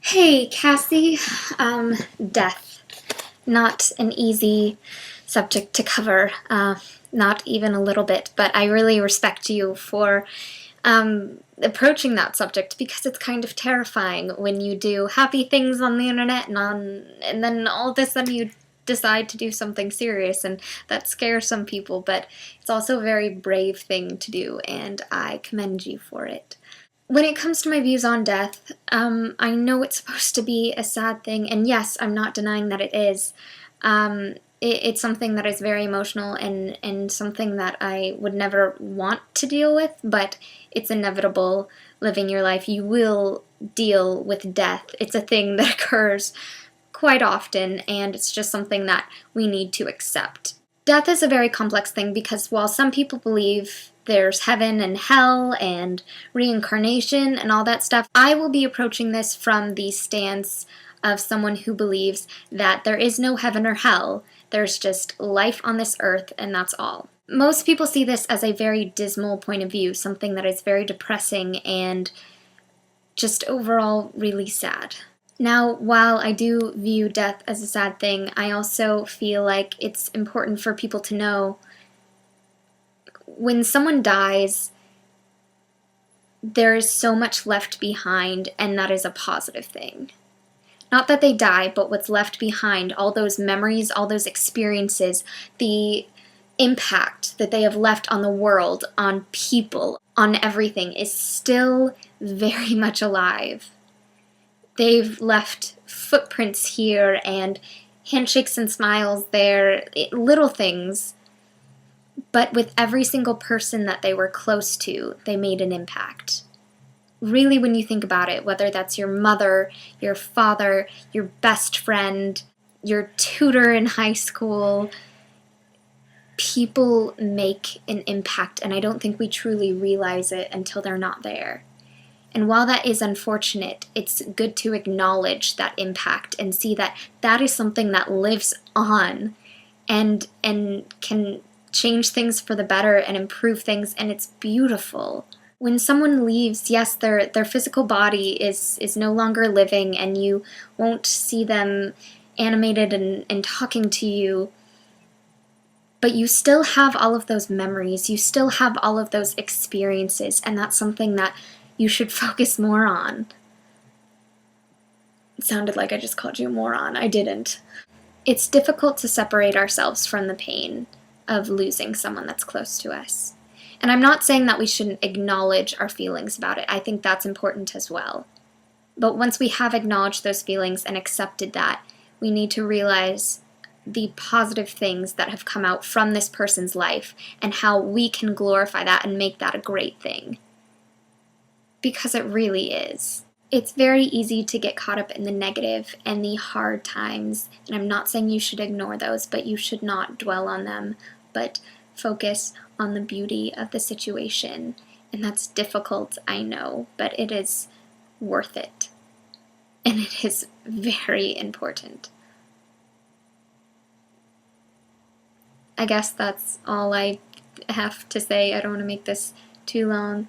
Hey, Cassie. Death. Not an easy subject to cover, not even a little bit, but I really respect you for approaching that subject because it's kind of terrifying when you do happy things on the internet and then all of a sudden you decide to do something serious, and that scares some people, but it's also a very brave thing to do, and I commend you for it. When it comes to my views on death, I know it's supposed to be a sad thing, and yes, I'm not denying that it is. It's something that is very emotional and something that I would never want to deal with, but it's inevitable living your life. You will deal with death. It's a thing that occurs quite often, and it's just something that we need to accept. Death is a very complex thing because while some people believe there's heaven and hell and reincarnation and all that stuff, I will be approaching this from the stance of someone who believes that there is no heaven or hell. There's just life on this earth, and that's all. Most people see this as a very dismal point of view, something that is very depressing and just overall really sad. Now, while I do view death as a sad thing, I also feel like it's important for people to know when someone dies, there is so much left behind, and that is a positive thing. Not that they die, but what's left behind, all those memories, all those experiences, the impact that they have left on the world, on people, on everything, is still very much alive. They've left footprints here and handshakes and smiles there, little things. But with every single person that they were close to, they made an impact. Really, when you think about it, whether that's your mother, your father, your best friend, your tutor in high school, people make an impact, and I don't think we truly realize it until they're not there. And while that is unfortunate, it's good to acknowledge that impact and see that that is something that lives on and can change things for the better and improve things, and it's beautiful. When someone leaves, yes, their physical body is no longer living, and you won't see them animated and talking to you, but you still have all of those memories, you still have all of those experiences, and that's something that you should focus more on. It sounded like I just called you a moron. I didn't. It's difficult to separate ourselves from the pain of losing someone that's close to us. And I'm not saying that we shouldn't acknowledge our feelings about it. I think that's important as well. But once we have acknowledged those feelings and accepted that, we need to realize the positive things that have come out from this person's life and how we can glorify that and make that a great thing. Because it really is. It's very easy to get caught up in the negative and the hard times, and I'm not saying you should ignore those, but you should not dwell on them, but focus on the beauty of the situation. And that's difficult, I know, but it is worth it. And it is very important. I guess that's all I have to say. I don't want to make this too long.